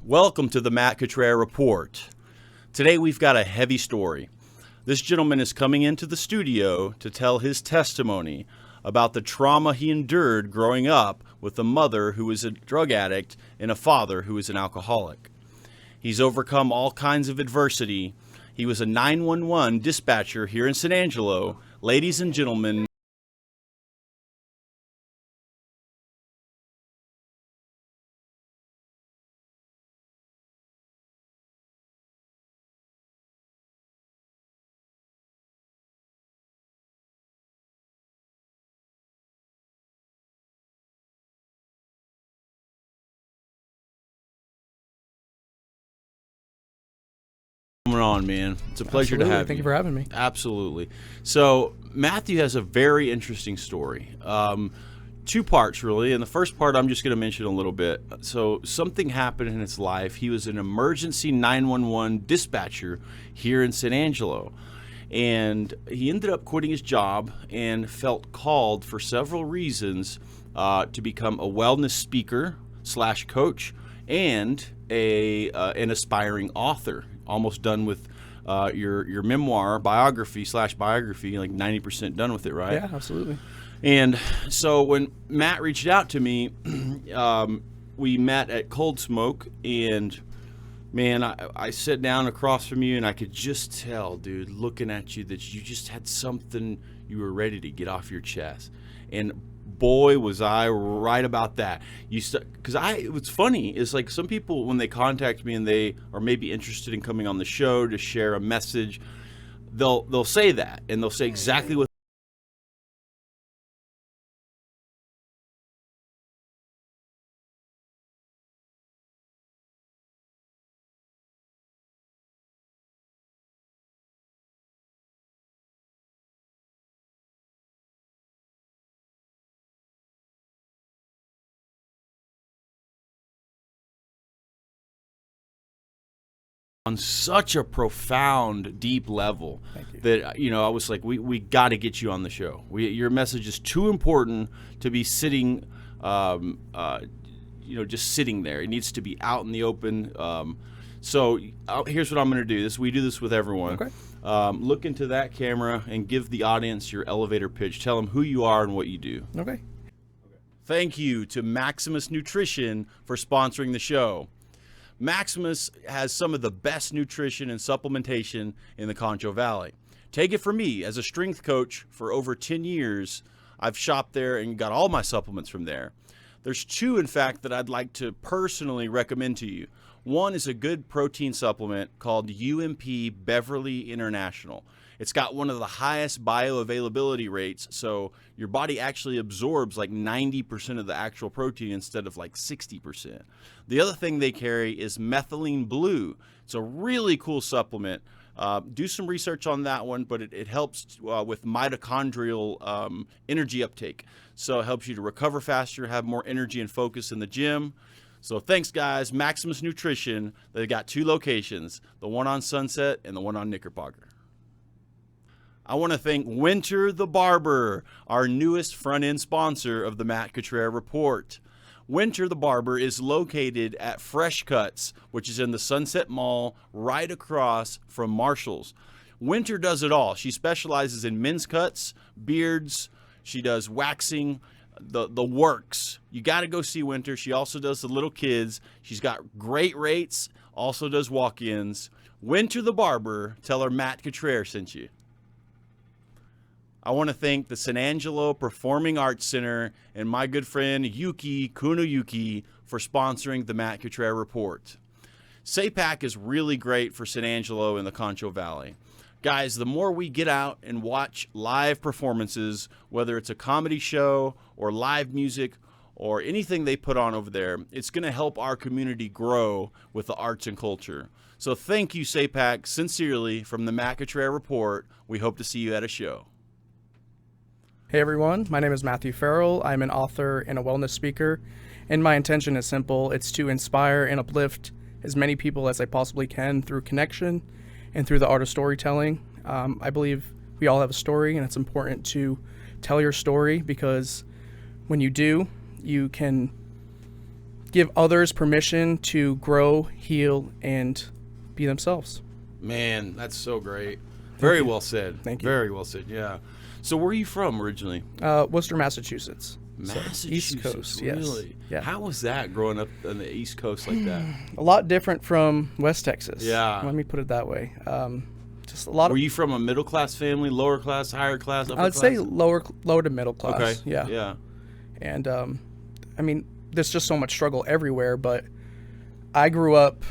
Welcome to the Matt Cottrell Report. Today we've got a heavy story. This gentleman is coming into the studio to tell his testimony about the trauma he endured growing up with a mother who was a drug addict and a father who was an alcoholic. He's overcome all kinds of adversity. He was a 911 dispatcher here in San Angelo. Ladies and gentlemen, coming on, man. It's a pleasure to have you. Thank you for having me. Absolutely. So Matthew has a very interesting story. Two parts, really. And the first part I'm just going to mention a little bit. So something happened in his life. He was an emergency 911 dispatcher here in San Angelo. And he ended up quitting his job and felt called for several reasons to become a wellness speaker / coach and an aspiring author. Almost done with your memoir, biography / biography, like 90% done with it, right? Yeah, absolutely. And so when Matt reached out to me, we met at Cold Smoke, and man, I sat down across from you, and I could just tell, dude, looking at you, that you just had something you were ready to get off your chest. And boy, was I right about that. Because what's funny is, like, some people, when they contact me and they are maybe interested in coming on the show to share a message, they'll say that, and they'll say exactly what. On such a profound, deep level that, I was like, we got to get you on the show. Your message is too important to be sitting, just sitting there. It needs to be out in the open. So here's what I'm going to do. We do this with everyone. Okay. Look into that camera and give the audience your elevator pitch. Tell them who you are and what you do. Okay. Thank you to Maximus Nutrition for sponsoring the show. Maximus has some of the best nutrition and supplementation in the Concho Valley. Take it from me, as a strength coach for over 10 years, I've shopped there and got all my supplements from there. There's two, in fact, that I'd like to personally recommend to you. One is a good protein supplement called UMP Beverly International. It's got one of the highest bioavailability rates, so your body actually absorbs like 90% of the actual protein instead of like 60%. The other thing they carry is methylene blue. It's a really cool supplement. Do some research on that one, but it helps with mitochondrial energy uptake. So it helps you to recover faster, have more energy and focus in the gym. So thanks, guys. Maximus Nutrition. They've got two locations, the one on Sunset and the one on Knickerbocker. I want to thank Winter the Barber, our newest front-end sponsor of the Matt Cottrell Report. Winter the Barber is located at Fresh Cuts, which is in the Sunset Mall right across from Marshall's. Winter does it all. She specializes in men's cuts, beards. She does waxing, the works. You got to go see Winter. She also does the little kids. She's got great rates, also does walk-ins. Winter the Barber, tell her Matt Cottrell sent you. I want to thank the San Angelo Performing Arts Center and my good friend Yuki Kunuyuki for sponsoring the Matt Cottrell Report. SAPAC is really great for San Angelo and the Concho Valley. Guys, the more we get out and watch live performances, whether it's a comedy show or live music or anything they put on over there, it's going to help our community grow with the arts and culture. So thank you, SAPAC, sincerely from the Matt Cottrell Report. We hope to see you at a show. Hey everyone, my name is Matthew Farrell. I'm an author and a wellness speaker, and my intention is simple. It's to inspire and uplift as many people as I possibly can through connection and through the art of storytelling. I believe we all have a story, and it's important to tell your story, because when you do, you can give others permission to grow, heal, and be themselves. Man, that's so great. Very well said. Thank you. Very well said. Yeah. So where are you from originally? Worcester, Massachusetts. Massachusetts. So, East Coast. Really? Yes. Yeah. How was that growing up on the East Coast like that? A lot different from West Texas. Yeah. Let me put it that way. Just a lot Were of. you from a middle class family, lower class, higher class, upper I would class? say lower to middle class. Okay. Yeah. Yeah. And I mean, there's just so much struggle everywhere. But I grew up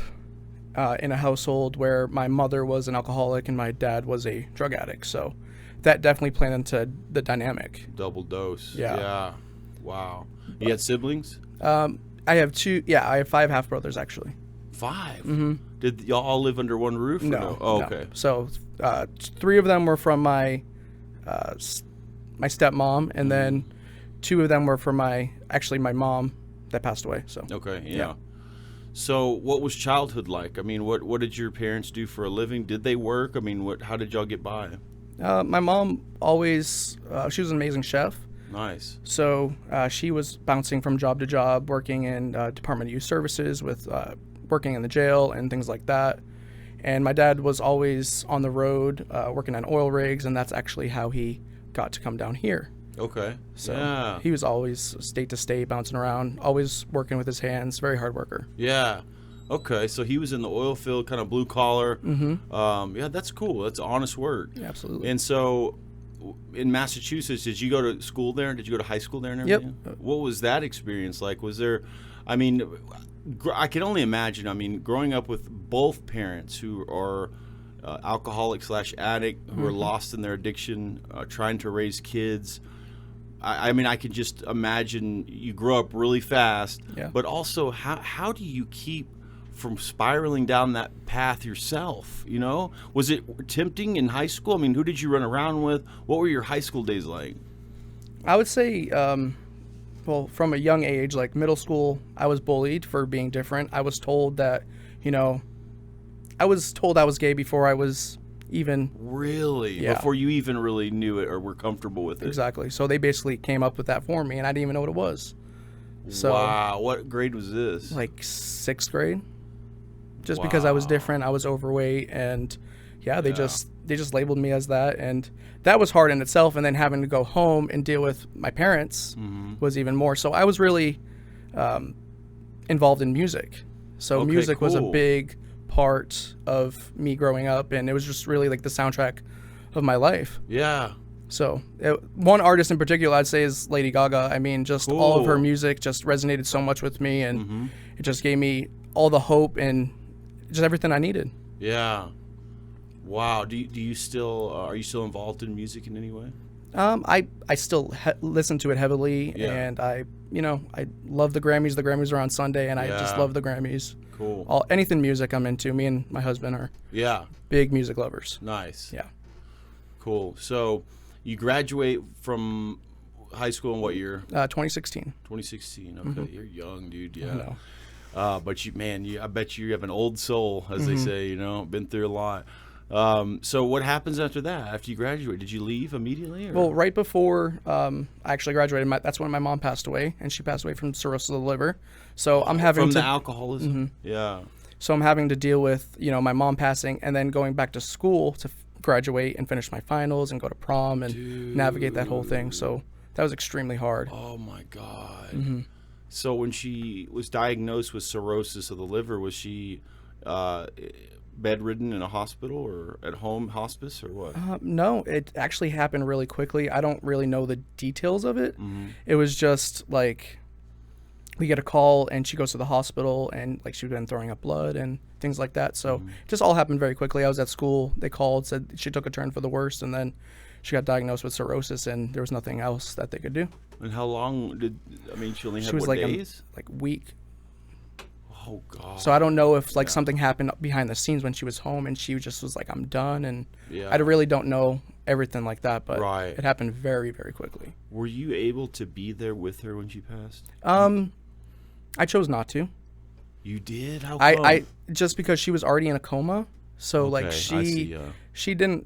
in a household where my mother was an alcoholic and my dad was a drug addict. So that definitely played into the dynamic. Double dose. Yeah. Yeah. Wow. You had siblings? I have two. Yeah, I have 5 half brothers actually. 5? Mm-hmm. Did y'all all live under one roof? Or No. Oh, no. okay. So 3 of them were from my my stepmom, and then 2 of them were from my mom that passed away. So Okay. Yeah. Yeah. So, what was childhood like? I mean, what did your parents do for a living? Did they work? I mean, how did y'all get by? my mom always she was an amazing chef. Nice. So she was bouncing from job to job, working in Department of Youth Services with working in the jail and things like that. And my dad was always on the road working on oil rigs, and that's actually how he got to come down here. Okay. So yeah. he was always state to state, bouncing around, always working with his hands, very hard worker. Yeah. Okay. So he was in the oil field, kind of blue collar. Mm-hmm. Yeah, that's cool. That's honest work. Yeah, absolutely. And so, in Massachusetts, did you go to school there? Did you go to high school there and everything? Yep. What was that experience like? Was there, I mean, I can only imagine. I mean, growing up with both parents who are alcoholic / addict, who are lost in their addiction, trying to raise kids. I mean, I could just imagine you grow up really fast. Yeah. But also, how do you keep from spiraling down that path yourself? You know, was it tempting in high school? I mean, who did you run around with? What were your high school days like? I would say, well, from a young age, like middle school, I was bullied for being different. I was told that, I was told I was gay before I was even. Really? Yeah. Before you even really knew it or were comfortable with it? Exactly. So they basically came up with that for me, and I didn't even know what it was. So, wow. What grade was this? like 6th grade. Just because I was different, I was overweight, and they just labeled me as that, and that was hard in itself. And then having to go home and deal with my parents was even more. So I was really involved in music. So Okay, music was a cool. big part of me growing up, and it was just really like the soundtrack of my life. Yeah. So one artist in particular I'd say is Lady Gaga. I mean, just all of her Cool. music just resonated so much with me, and it just gave me all the hope and just everything I needed. Yeah. Wow. Do you still are you still involved in music in any way? I still listen to it heavily, Yeah. and I love the Grammys. The Grammys are on Sunday, and I just Yeah. love the Grammys. Cool. Anything music I'm into. Me and my husband are Yeah. big music lovers. Nice. Yeah. Cool. So you graduate from high school in what year? 2016. 2016. Okay. You're young, dude. Yeah. I know. But I bet you have an old soul, as they say, been through a lot. So what happens after that? After you graduate, did you leave immediately? Or? Well, right before I actually graduated, that's when my mom passed away, and she passed away from cirrhosis of the liver. So I'm having from to the alcoholism. Yeah. So I'm having to deal with, my mom passing and then going back to school to graduate and finish my finals and go to prom and navigate that whole thing. So that was extremely hard. Oh my God. So when she was diagnosed with cirrhosis of the liver, was she bedridden in a hospital or at home hospice or what? No, it actually happened really quickly. I don't really know the details of it. It was just like we get a call and she goes to the hospital and like she'd been throwing up blood and things like that. So it just all happened very quickly. I was at school. They called, said she took a turn for the worst, and then she got diagnosed with cirrhosis, and there was nothing else that they could do. And how long she only had She was what, like days? a week. Oh God. So I don't know if like something happened behind the scenes when she was home and she just was like, I'm done. And Yeah. I really don't know everything like that, but Right. it happened very, very quickly. Were you able to be there with her when she passed? I chose not to. You did? How come? I just because she was already in a coma. So like Okay, I see, she didn't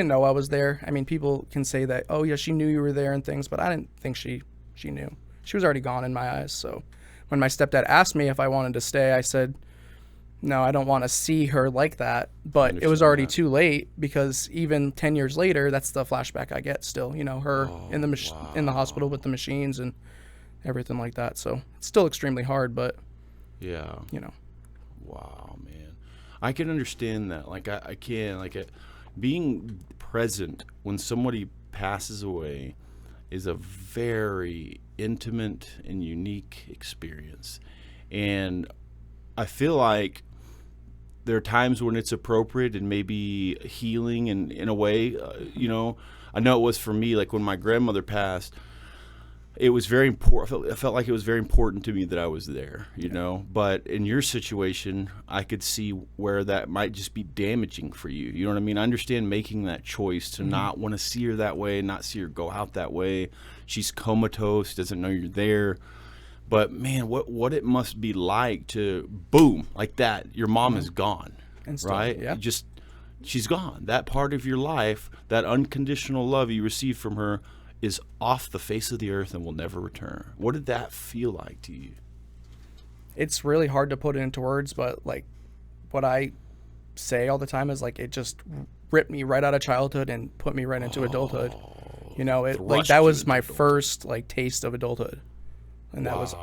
know I was there. I mean, people can say that, oh yeah, she knew you were there and things, but I didn't think she knew. She was already gone in my eyes. So when my stepdad asked me if I wanted to stay, I said, no, I don't want to see her like that. But it was already too late, because even 10 years later, that's the flashback I get still, you know, her in the hospital with the machines and everything like that. So it's still extremely hard, but yeah, you know. Wow, man. I can understand that. Like I can, like being present when somebody passes away is a very intimate and unique experience. And I feel like there are times when it's appropriate and maybe healing in a way, you know. I know it was for me, like when my grandmother passed, it was very important. I felt like it was very important to me that I was there, you know. But in your situation, I could see where that might just be damaging for you. You know what I mean? I understand making that choice to not want to see her that way, not see her go out that way. She's comatose, doesn't know you're there. But man, what it must be like to boom, like that, your mom is gone, right? Yeah. She's gone. That part of your life, that unconditional love you received from her, is off the face of the earth and will never return. What did that feel like to you? It's really hard to put it into words, but like what I say all the time is like it just ripped me right out of childhood and put me right into adulthood. You know, it like that was my first like taste of adulthood. And that was.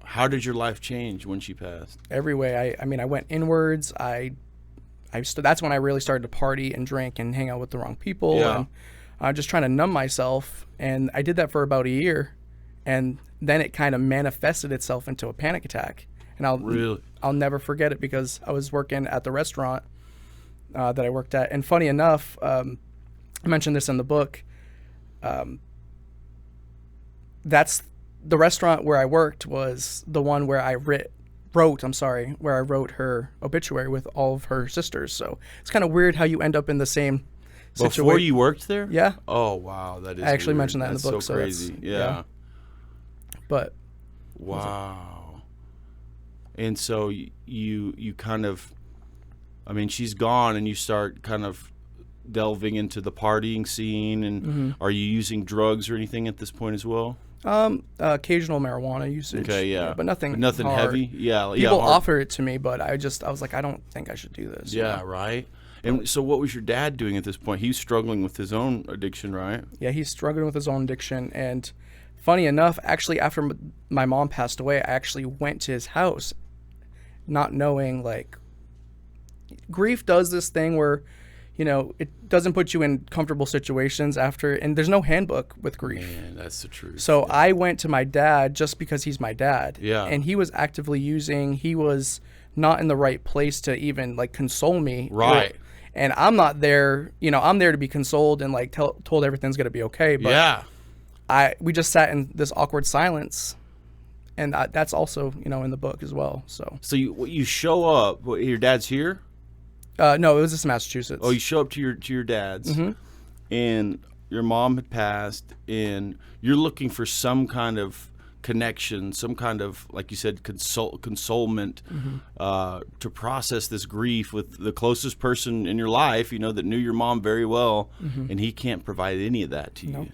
How did your life change when she passed? Every way. I mean, I went inwards. That's when I really started to party and drink and hang out with the wrong people. Yeah. And just trying to numb myself. And I did that for about a year. And then it kind of manifested itself into a panic attack. And I'll never forget it, because I was working at the restaurant that I worked at. And funny enough, I mentioned this in the book. That's the restaurant where I worked was the one where I wrote her obituary with all of her sisters. So it's kind of weird how you end up in the same situation. Before you worked there? Yeah. Oh, wow. That is I actually weird. mentioned that in the book. So crazy. Yeah. But. Wow. And so you kind of, I mean, she's gone and you start kind of delving into the partying scene. And are you using drugs or anything at this point as well? Occasional marijuana usage. Okay, yeah. But nothing hard. Heavy? Yeah. People offer it to me, but I was like, I don't think I should do this. Yeah, you know? right. And so what was your dad doing at this point? He was struggling with his own addiction, right? Yeah, he's struggling with his own addiction. And funny enough, actually, after my mom passed away, I actually went to his house, not knowing, like, grief does this thing where, you know, it doesn't put you in comfortable situations after, and there's no handbook with grief. Man, that's the truth. So I went to my dad just because he's my dad. Yeah. And he was actively using, he was not in the right place to even like console me. Right. And I'm not there, you know, I'm there to be consoled and like told everything's going to be okay. But yeah. We just sat in this awkward silence. And that's also, you know, in the book as well. So you show up, your dad's here? No, it was just Massachusetts. Oh, you show up to your dad's, and your mom had passed, and you're looking for some kind of connection, some kind of, like you said, consolement to process this grief with the closest person in your life, you know, that knew your mom very well, and he can't provide any of that to you.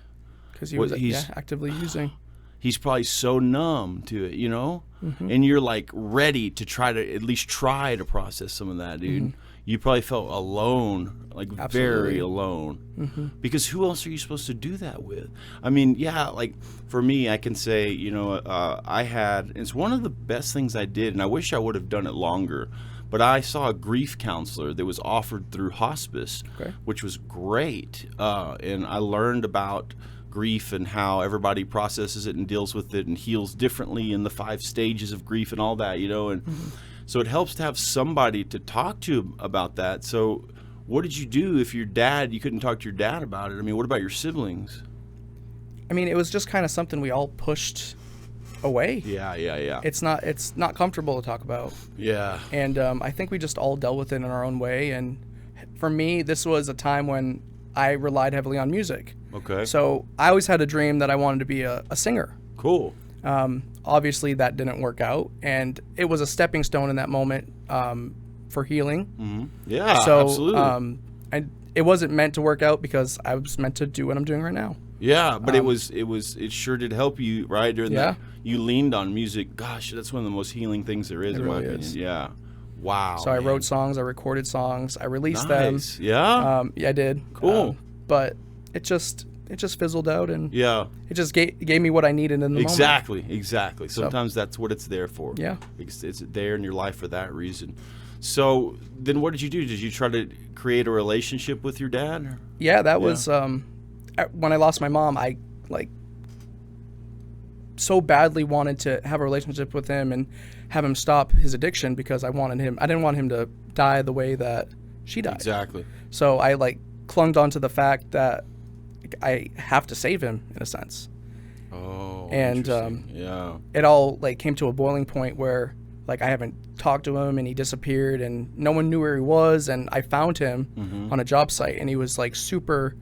Because he was actively using. He's probably so numb to it, you know, and you're like ready to try to at least try to process some of that, dude. You probably felt alone, like very alone, because who else are you supposed to do that with? I mean, yeah, like for me, I can say, you know, it's one of the best things I did, and I wish I would have done it longer, but I saw a grief counselor that was offered through hospice, which was great, and I learned about grief and how everybody processes it and deals with it and heals differently in the 5 stages of grief and all that, you know, and so it helps to have somebody to talk to about that. So what did you do if you couldn't talk to your dad about it? I mean, what about your siblings? I mean, it was just kind of something we all pushed away. Yeah. It's not comfortable to talk about. Yeah. And I think we just all dealt with it in our own way. And for me, this was a time when I relied heavily on music. Okay. So I always had a dream that I wanted to be a singer. Cool. Obviously, that didn't work out, and it was a stepping stone in that moment for healing. Yeah, so, absolutely. It wasn't meant to work out because I was meant to do what I'm doing right now. Yeah, but it sure did help you, right? During that, you leaned on music. Gosh, that's one of the most healing things there is, in my opinion. Yeah. Wow. So I wrote songs, I recorded songs, I released them. Yeah. Yeah, I did. Cool. But it just fizzled out, and yeah, it just gave me what I needed in the moment. Exactly. Sometimes that's what it's there for. Yeah. It's there in your life for that reason. So then, what did you do? Did you try to create a relationship with your dad? Or? Yeah, that was when I lost my mom. I so badly wanted to have a relationship with him and have him stop his addiction, because I didn't want him to die the way that she died. Exactly. So I clung on to the fact that I have to save him, in a sense. Oh, and it all came to a boiling point where I haven't talked to him, and he disappeared, and no one knew where he was, and I found him on a job site, and he was super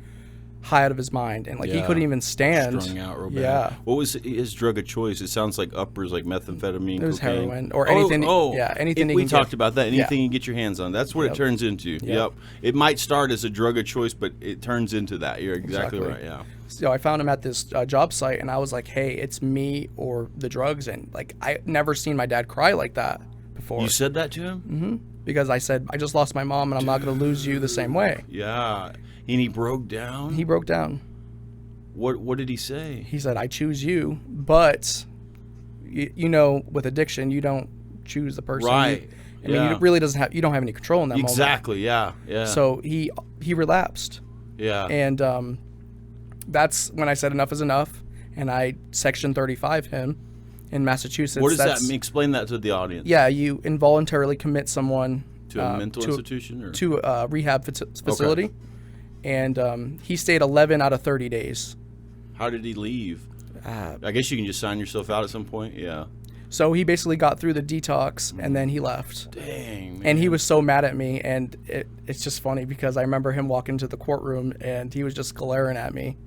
high out of his mind, and he couldn't even stand. Strung out real bad. Yeah. What was his drug of choice? It sounds like uppers, like methamphetamine, it was cocaine. heroin, or anything. Anything. We talked about that. Anything you get your hands on. That's what it turns into. Yep. It might start as a drug of choice, but it turns into that. You're exactly right. Yeah. So I found him at this job site, and I was like, "Hey, it's me or the drugs." And I never seen my dad cry like that before. You said that to him? Mm-hmm. Because I said, I just lost my mom, and I'm not going to lose you the same way. Yeah. And he broke down? He broke down. What did he say? He said, I choose you, but, with addiction, you don't choose the person. Right. You really you don't have any control in that moment. Exactly, yeah. So he relapsed. Yeah. And that's when I said enough is enough, and I Section 35 him in Massachusetts. What does that mean? Explain that to the audience. Yeah, you involuntarily commit someone to a mental institution? Or? To a rehab facility. Okay. And he stayed 11 out of 30 days. How did he leave? I guess you can just sign yourself out at some point. Yeah. So he basically got through the detox, and then he left. Dang, man. And he was so mad at me, and it's just funny because I remember him walking into the courtroom, and he was just glaring at me.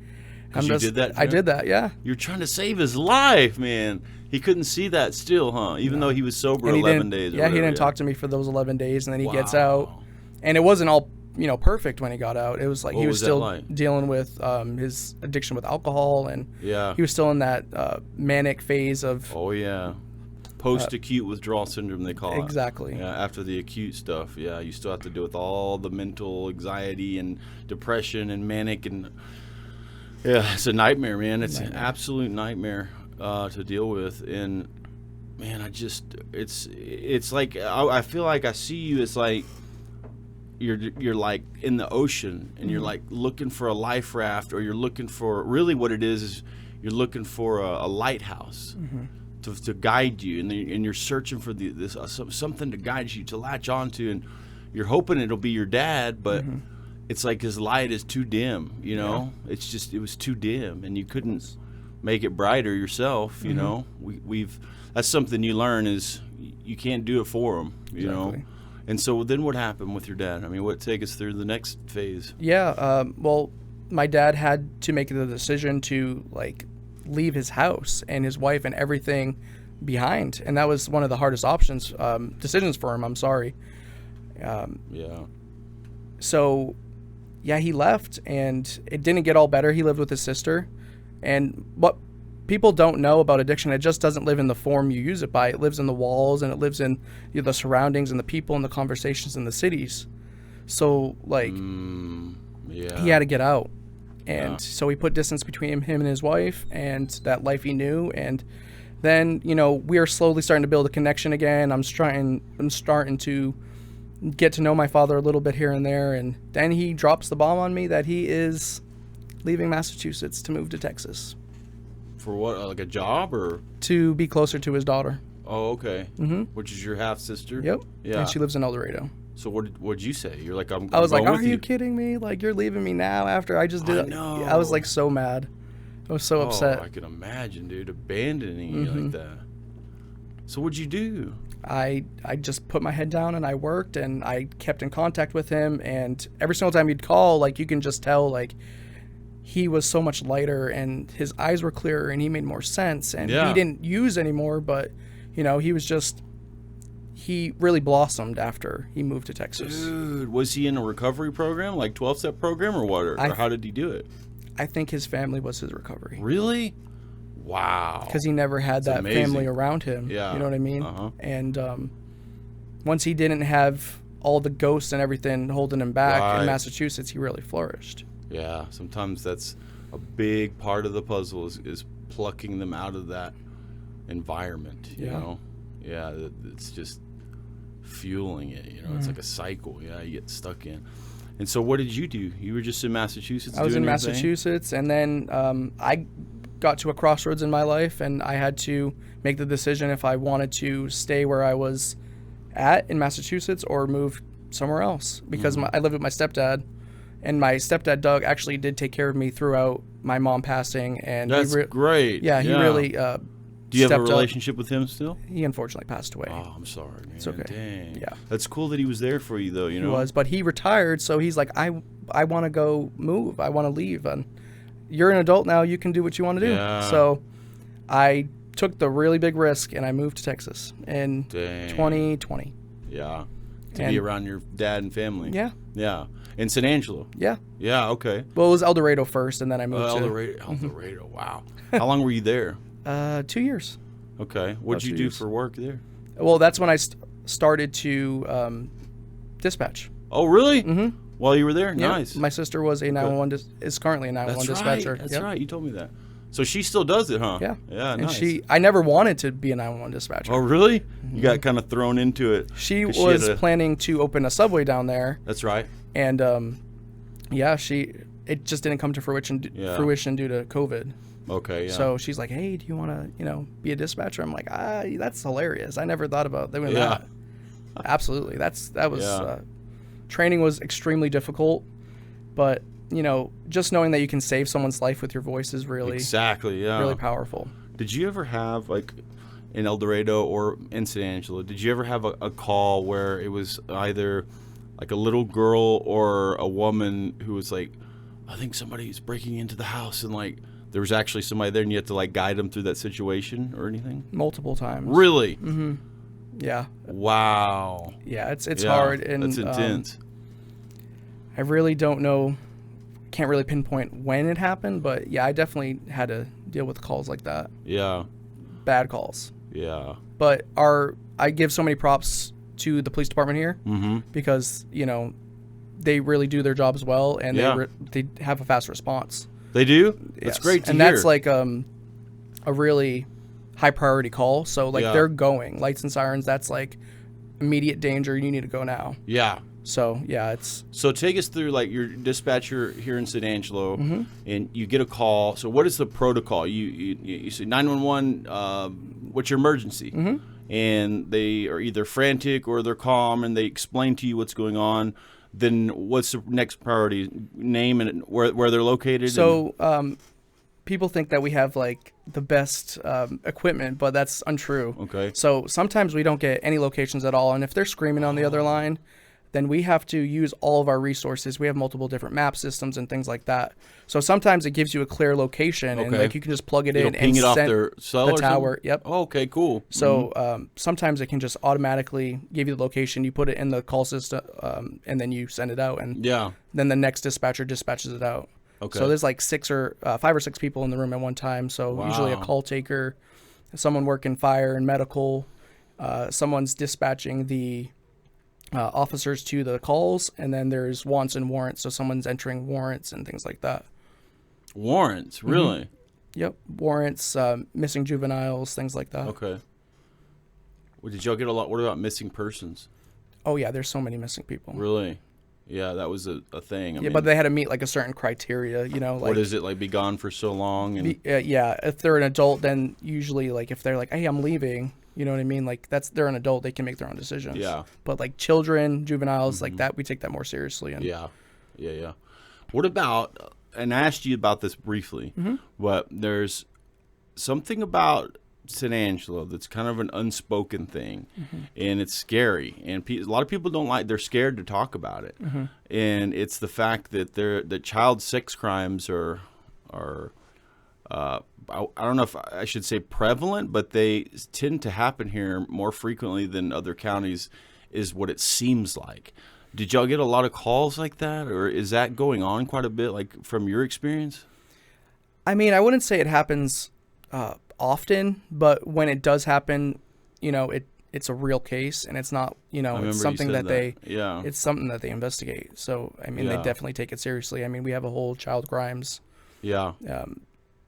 You did that? I did that, yeah. You're trying to save his life, man. He couldn't see that still, huh? Even though he was sober 11 days. Yeah, he didn't talk to me for those 11 days, and then he gets out. And it wasn't all perfect when he got out. It was he was still dealing with his addiction with alcohol, and he was still in that manic phase of post-acute withdrawal syndrome, they call it. Exactly. Yeah, after the acute stuff. Yeah, you still have to deal with all the mental anxiety and depression and manic, and it's a nightmare, man. It's an absolute nightmare to deal with. And man, it's like I feel like I see you. It's like you're like in the ocean, and you're like looking for a life raft, or you're looking for, really what it is you're looking for a lighthouse to guide you, and you're searching for this something to guide you, to latch onto, and you're hoping it'll be your dad, but it's like his light is too dim, It's just, it was too dim, and you couldn't make it brighter yourself, we've that's something you learn, is you can't do it for him, you know. And so then what happened with your dad? I mean, take us through the next phase? Yeah, well, my dad had to make the decision to leave his house and his wife and everything behind, and that was one of the hardest decisions for him. I'm sorry. So he left, and it didn't get all better. He lived with his sister, and what people don't know about addiction, it just doesn't live in the form you use it by. It lives in the walls, and it lives in the surroundings and the people and the conversations in the cities. So he had to get out. And so he put distance between him and his wife and that life he knew. And then, we are slowly starting to build a connection again. I'm starting to get to know my father a little bit here and there. And then he drops the bomb on me that he is leaving Massachusetts to move to Texas. For what, like a job, or? To be closer to his daughter. Oh, okay. Which is your half-sister? Yep. Yeah. And she lives in El Dorado. So what'd you say? You're like, I'm I was going like, with are you kidding me? You're leaving me now after I just did it. No. I was so mad. I was so upset. I can imagine, dude, abandoning you like that. So what'd you do? I just put my head down, and I worked, and I kept in contact with him, and every single time he'd call, you can just tell, he was so much lighter, and his eyes were clearer, and he made more sense, and he didn't use anymore, but he was just, he really blossomed after he moved to Texas. Dude, was he in a recovery program, like 12-step program, or what? Or how did he do it? I think his family was his recovery. Really? Wow. Because he never had that amazing. family around him. Yeah. You know what I mean? Uh-huh. And once he didn't have all the ghosts and everything holding him back Right. in Massachusetts, he really flourished. Yeah, sometimes that's a big part of the puzzle is plucking them out of that environment, you know? Yeah, it's just fueling it, you know? It's like a cycle, you get stuck in. And so what did you do? You were just in Massachusetts I was in doing your thing? Massachusetts, and then I got to a crossroads in my life, and I had to make the decision if I wanted to stay where I was at in Massachusetts or move somewhere else, because I lived with my stepdad, and my stepdad Doug actually did take care of me throughout my mom passing, and That's great. Yeah, he really Do you have a stepped up. relationship with him still? He unfortunately passed away. Oh, I'm sorry, man. It's okay. Dang. Yeah. That's cool that he was there for you, though, you know? He was, but he retired, so he's like, I want to go move. I want to leave, and you're an adult now. You can do what you want to do. Yeah. So I took the really big risk, and I moved to Texas in Dang. 2020. Yeah. To And- be around your dad and family. Yeah. Yeah. In San Angelo. Yeah. Yeah, okay. Well, it was El Dorado first, and then I moved El to Dorado. Wow. How long were you there? 2 years. Okay. What'd you 2 do years. for work there? Well, that's when I started to dispatch. Oh, really? Mm-hmm. While you were there? Yeah. Nice. My sister was a 911 is currently a 911 dispatcher. That's Yep. right. You told me that. So she still does it, huh? Yeah. Yeah, And nice. I never wanted to be a 911 dispatcher. Oh, really? You got kind of thrown into it. She 'Cause was had a- planning to open a Subway down there, That's right. and it just didn't come to fruition due to COVID. Okay, yeah. So she's like, "Hey, do you want to, be a dispatcher?" I'm like, that's hilarious. I never thought about doing Yeah. that." Absolutely. That was Yeah. training was extremely difficult, but just knowing that you can save someone's life with your voice is really Exactly, yeah. really powerful. Did you ever have, like, in El Dorado or in San Angelo, did you ever have a call where it was either, like, a little girl or a woman who was like, I think somebody's breaking into the house, and, like, there was actually somebody there and you had to, like, guide them through that situation or anything? Multiple times. Really? Mm-hmm. Yeah. Wow. Yeah, it's Yeah, hard, and that's intense. I really don't know, can't really pinpoint when it happened, but yeah, I definitely had to deal with calls like that. Yeah. Bad calls. Yeah. But I give so many props to the police department here, because they really do their jobs well, and Yeah. they have a fast response. They do? That's Yes. great to and hear. that's like a really high priority call. So like Yeah. they're going lights and sirens. That's like immediate danger. You need to go now. Yeah. So yeah, it's So take us through, like, your dispatcher here in San Angelo, Mm-hmm. and you get a call. So what is the protocol? You say 911. What's your emergency? Mm-hmm. And they are either frantic or they're calm, and they explain to you what's going on. Then what's the next priority? Name and where they're located. so people think that we have like the best equipment, but that's untrue. Okay. So sometimes we don't get any locations at all, and if they're screaming on the other line, then we have to use all of our resources. We have multiple different map systems and things like that. So sometimes it gives you a clear location, and Okay. like you can just plug it It'll in ping and it off send their cell the or tower. something? Yep. Oh, okay, cool. So sometimes it can just automatically give you the location. You put it in the call system, and then you send it out, and Yeah. then the next dispatcher dispatches it out. Okay. So there's like 5 or 6 people in the room at one time. So usually a Wow. call taker, someone working fire and medical, someone's dispatching the officers to the calls, and then there's wants and warrants. So someone's entering warrants and things like that. Warrants, really? Yep, warrants, missing juveniles, things like that. Okay. Well, did y'all get a lot? What about missing persons? Oh yeah, there's so many missing people. Really? Yeah, that was a thing. I Yeah, mean, but they had to meet like a certain criteria, like what is it, like, be gone for so long? And yeah, if they're an adult, then usually like if they're like, hey, I'm leaving, you know what I mean? Like they're an adult, they can make their own decisions. Yeah. But like children, juveniles, like that, we take that more seriously. And yeah. What about, and I asked you about this briefly, but there's something about San Angelo that's kind of an unspoken thing, and it's scary, and a lot of people they're scared to talk about it, and it's the fact that the child sex crimes are I don't know if I should say prevalent, but they tend to happen here more frequently than other counties, is what it seems like. Did y'all get a lot of calls like that, or is that going on quite a bit, like, from your experience? I mean, I wouldn't say it happens often, but when it does happen, it's a real case, and it's not, it's something that they, it's something that they investigate. So, I mean, they definitely take it seriously. I mean, we have a whole child crimes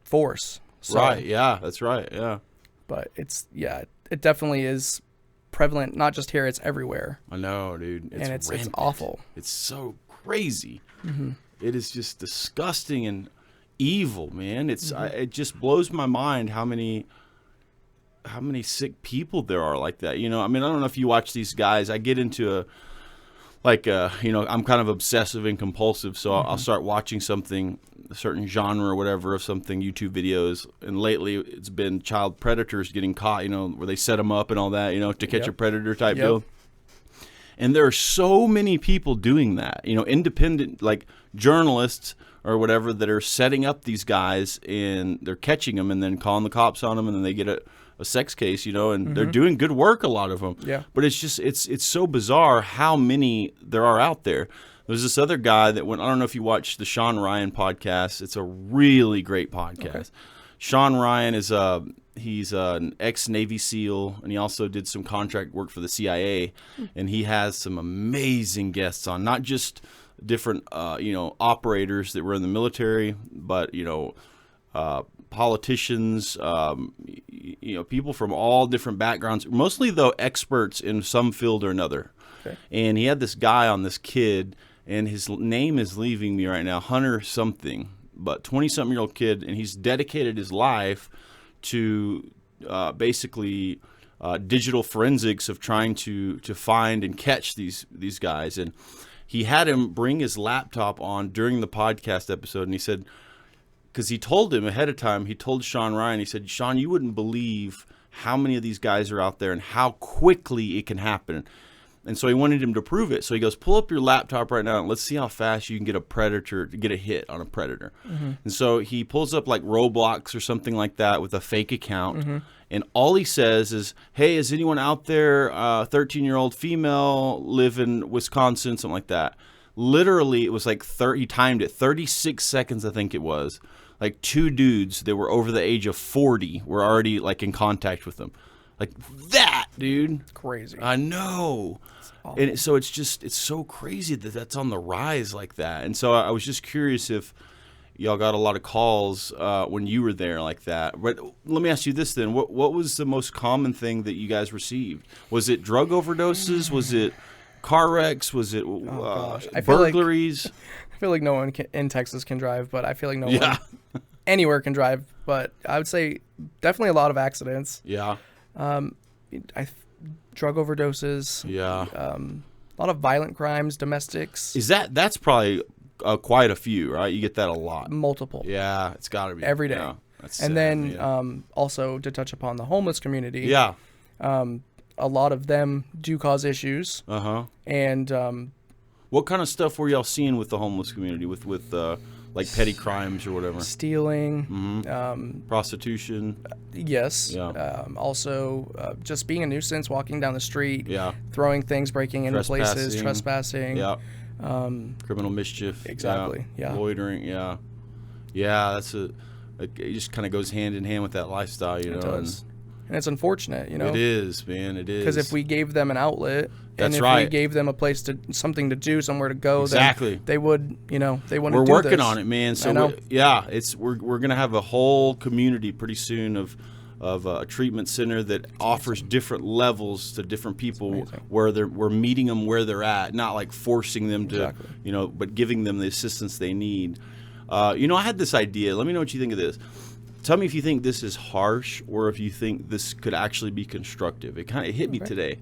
force. So, right. Yeah, that's right. Yeah. But it definitely is prevalent, not just here, it's everywhere. I know, dude. It's awful. It's so crazy. Mm-hmm. It is just disgusting and evil, man. It just blows my mind how many sick people there are like that. I mean, I don't know if you watch these guys. I get into I'm kind of obsessive and compulsive, so I'll start watching something, a certain genre or whatever of something, YouTube videos, and lately it's been child predators getting caught, where they set them up and all that, to catch a predator type deal. And there are so many people doing that, independent, like journalists or whatever, that are setting up these guys, and they're catching them and then calling the cops on them, and then they get a sex case, and they're doing good work, a lot of them. Yeah. But it's just, it's so bizarre how many there are out there. There's this other guy that I don't know if you watch the Sean Ryan podcast. It's a really great podcast. Okay. Sean Ryan is he's an ex-Navy SEAL, and he also did some contract work for the CIA, and he has some amazing guests on, not just different, operators that were in the military, but, politicians, people from all different backgrounds, mostly though experts in some field or another. Okay. And he had this guy on, this kid, and his name is leaving me right now, Hunter something, but 20-something-year-old kid, and he's dedicated his life to basically digital forensics of trying to find and catch these guys. And he had him bring his laptop on during the podcast episode, and he said, because he told him ahead of time, he told Sean Ryan, he said, Sean, you wouldn't believe how many of these guys are out there and how quickly it can happen. And so he wanted him to prove it. So he goes, pull up your laptop right now and let's see how fast you can get get a hit on a predator. Mm-hmm. And so he pulls up like Roblox or something like that with a fake account. Mm-hmm. And all he says is, hey, is anyone out there, 13-year-old female, live in Wisconsin, something like that. Literally, it was like he timed it, 36 seconds, I think it was. Like 2 dudes that were over the age of 40 were already like in contact with them. Like that, dude. Crazy. I know. And so it's so crazy that that's on the rise like that. And so I was just curious if y'all got a lot of calls when you were there like that. But let me ask you this then. What was the most common thing that you guys received? Was it drug overdoses? Was it car wrecks? Was it burglaries? I feel like no one in Texas can drive, but I feel like no one anywhere can drive. But I would say definitely a lot of accidents. Yeah. Drug overdoses. Yeah. A lot of violent crimes, domestics. That's probably quite a few, right? You get that a lot. Multiple. Yeah, it's got to be. Every day. Yeah, that's and sad, then also to touch upon the homeless community. Yeah. A lot of them do cause issues. Uh-huh. And what kind of stuff were y'all seeing with the homeless community, with like petty crimes or whatever? Stealing. Prostitution. Yes. Yeah. Also, just being a nuisance, walking down the street. Yeah. Throwing things, breaking into places, trespassing. Yeah. Criminal mischief. Exactly. Yeah. Loitering. Yeah. Yeah. It just kind of goes hand in hand with that lifestyle, It does. And it's unfortunate, It is, man. It is. Because if we gave them an outlet, we gave them a place something to do, somewhere to go, then they would, they wouldn't do this. We're working on it, man. So we're gonna have a whole community pretty soon of a treatment center that offers different levels to different people, where we're meeting them where they're at, not like forcing them to, but giving them the assistance they need. I had this idea. Let me know what you think of this. Tell me if you think this is harsh or if you think this could actually be constructive. It kind of hit me today.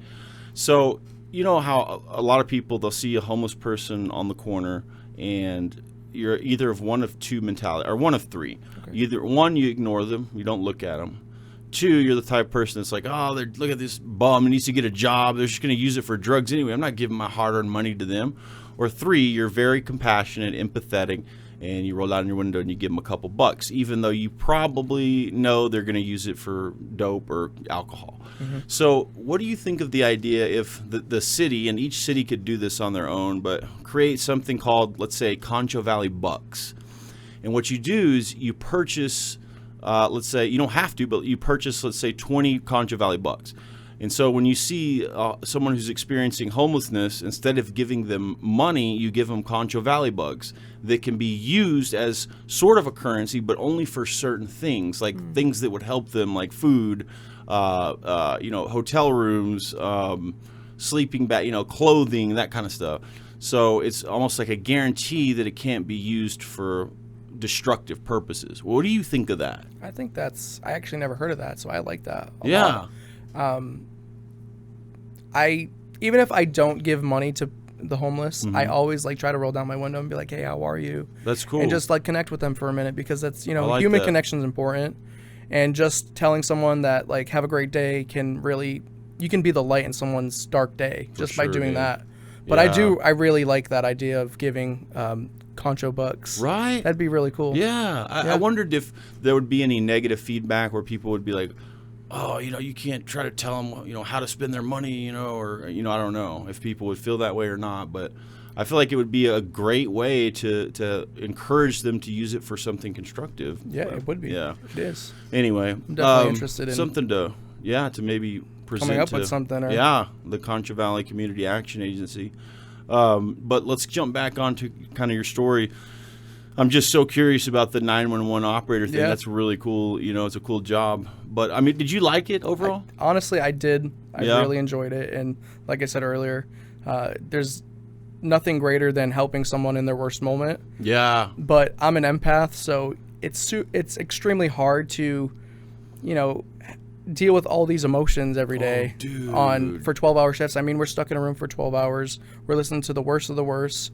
So, you know how a lot of people, they'll see a homeless person on the corner and you're either of one of two mentality, or one of three. Okay. Either one, you ignore them, you don't look at them. 2, you're the type of person that's like, oh, look at this bum, he needs to get a job. They're just going to use it for drugs anyway. I'm not giving my hard-earned money to them. Or 3, you're very compassionate, empathetic, and you roll down your window and you give them a couple bucks, even though you probably know they're going to use it for dope or alcohol. Mm-hmm. So what do you think of the idea if the city, and each city could do this on their own, but create something called, let's say, Concho Valley Bucks? And what you do is you purchase, let's say, you don't have to, but you purchase, let's say, 20 Concho Valley bucks. And so when you see someone who's experiencing homelessness, instead of giving them money, you give them Concho Valley bugs that can be used as sort of a currency, but only for certain things, like things that would help them, like food, hotel rooms, sleeping bag, clothing, that kind of stuff. So it's almost like a guarantee that it can't be used for destructive purposes. What do you think of that? I think I actually never heard of that, so I like that a Yeah. lot. Even if I don't give money to the homeless, I always try to roll down my window and be like, hey, how are you? That's cool. And just connect with them for a minute, because that's, like human that. connection is important. And just telling someone that have a great day you can be the light in someone's dark day just by doing that. But I really like that idea of giving Concho bucks. Right. That'd be really cool. Yeah. I wondered if there would be any negative feedback where people would be like, oh, you can't try to tell them, how to spend their money, or, I don't know if people would feel that way or not. But I feel like it would be a great way to encourage them to use it for something constructive. Yeah, it would be. Yeah. It is. Anyway. I'm definitely interested in something to maybe present coming up with something. Or, the Concho Valley Community Action Agency. But let's jump back onto kind of your story. I'm just so curious about the 911 operator thing. Yeah. That's really cool. It's a cool job. But, I mean, did you like it overall? Honestly, I did. I really enjoyed it. And like I said earlier, there's nothing greater than helping someone in their worst moment. Yeah. But I'm an empath, so it's extremely hard to, deal with all these emotions every day for 12-hour shifts. I mean, we're stuck in a room for 12 hours. We're listening to the worst of the worst.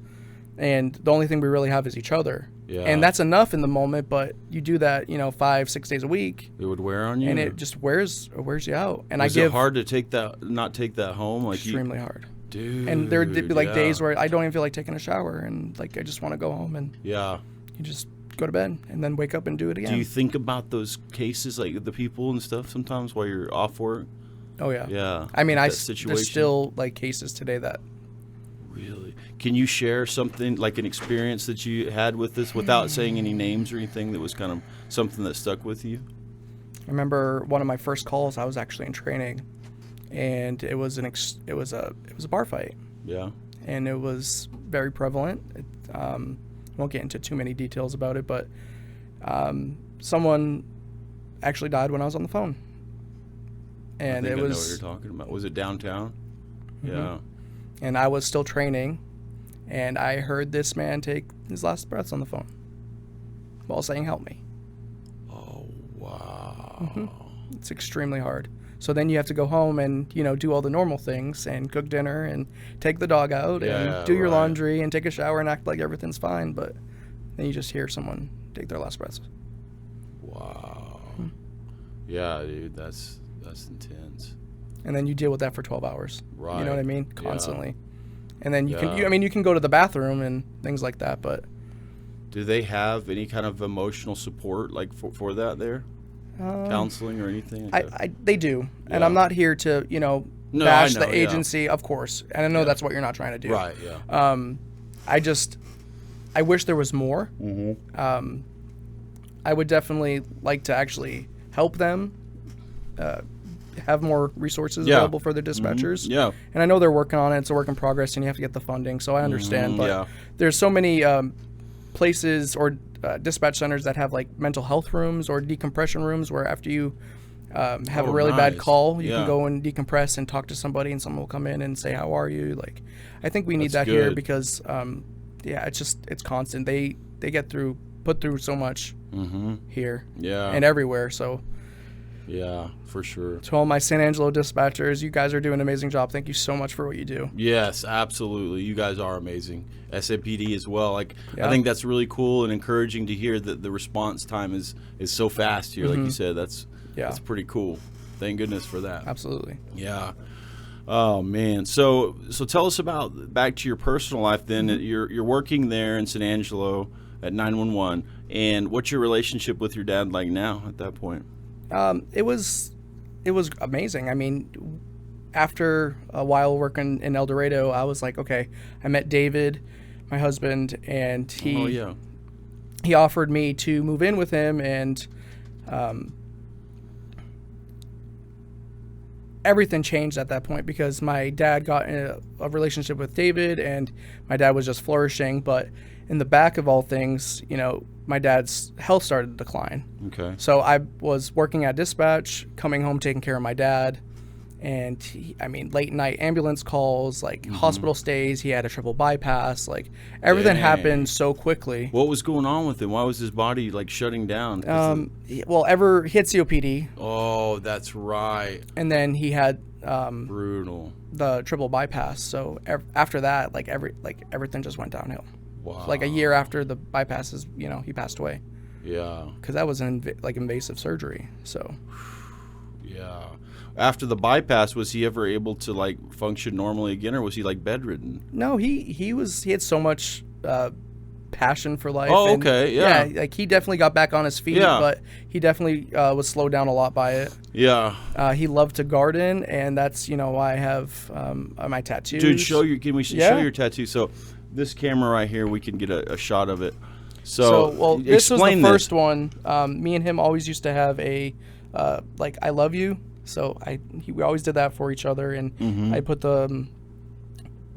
And the only thing we really have is each other. Yeah. And that's enough in the moment, but you do that, 5-6 days a week. It would wear on you. And it just wears you out. And Was it hard to not take that home? Extremely hard. Dude. And there'd be days where I don't even feel like taking a shower, and I just want to go home, and you just go to bed and then wake up and do it again. Do you think about those cases, like the people and stuff, sometimes while you're off work? Oh yeah. Yeah. I mean, there's still cases today that. Really? Can you share something, like an experience that you had with this, without saying any names or anything, that was kind of something that stuck with you? I remember one of my first calls. I was actually in training, and it was a bar fight. Yeah. And it was very prevalent. I won't get into too many details about it, but someone actually died when I was on the phone. And I it know was. what you're talking about. Was it downtown? Mm-hmm. Yeah. And I was still training, and I heard this man take his last breaths on the phone while saying, "Help me." Oh, wow. Mm-hmm. It's extremely hard. So then you have to go home and, do all the normal things and cook dinner and take the dog out and do your laundry and take a shower and act like everything's fine. But then you just hear someone take their last breaths. Wow. Mm-hmm. Yeah, dude, that's intense. And then you deal with that for 12 hours. Right. You know what I mean? Constantly. Yeah. And then you can go to the bathroom and things like that, but. Do they have any kind of emotional support for that there? Counseling or anything? They do. Yeah. And I'm not here to, bash the agency, of course. And I know that's what you're not trying to do. Right, yeah. I wish there was more. Mm-hmm. I would definitely like to actually help them have more resources available for their dispatchers. Mm-hmm. Yeah. And I know they're working on it. It's a work in progress, and you have to get the funding, so I understand. But there's so many places or dispatch centers that have mental health rooms or decompression rooms where after you have a really bad call, you can go and decompress and talk to somebody, and someone will come in and say, "How are you?" I think we need that here because it's constant. They get put through so much here and everywhere. So yeah, for sure. To all my San Angelo dispatchers, you guys are doing an amazing job. Thank you so much for what you do. Yes, absolutely. You guys are amazing. SAPD as well. I think that's really cool and encouraging to hear that the response time is so fast here. Like you said, that's pretty cool. Thank goodness for that. Absolutely. Yeah. Oh man. So tell us about back to your personal life then. You're working there in San Angelo at 911, and what's your relationship with your dad like now at that point? It was amazing. I mean, after a while working in El Dorado, I was like, okay, I met David, my husband, and he offered me to move in with him, and everything changed at that point because my dad got in a relationship with David, and my dad was just flourishing. But in the back of all things, my dad's health started to decline. Okay. So I was working at dispatch, coming home, taking care of my dad. And late night ambulance calls, hospital stays. He had a triple bypass. Everything happened so quickly. What was going on with him? Why was his body shutting down? He had COPD. Oh, that's right. And then he had brutal. The triple bypass. So after that, everything just went downhill. Wow. A year after the bypasses, he passed away. Yeah. Because that was invasive surgery. So. Yeah. After the bypass, was he ever able to function normally again, or was he bedridden? No, he had so much passion for life. Oh, okay, yeah. Yeah, he definitely got back on his feet, but he definitely was slowed down a lot by it. Yeah. He loved to garden, and that's why I have my tattoos. Dude, show your tattoo. So this camera right here, we can get a shot of it. So this was the first one. Me and him always used to have a I love you. So we always did that for each other, and I put the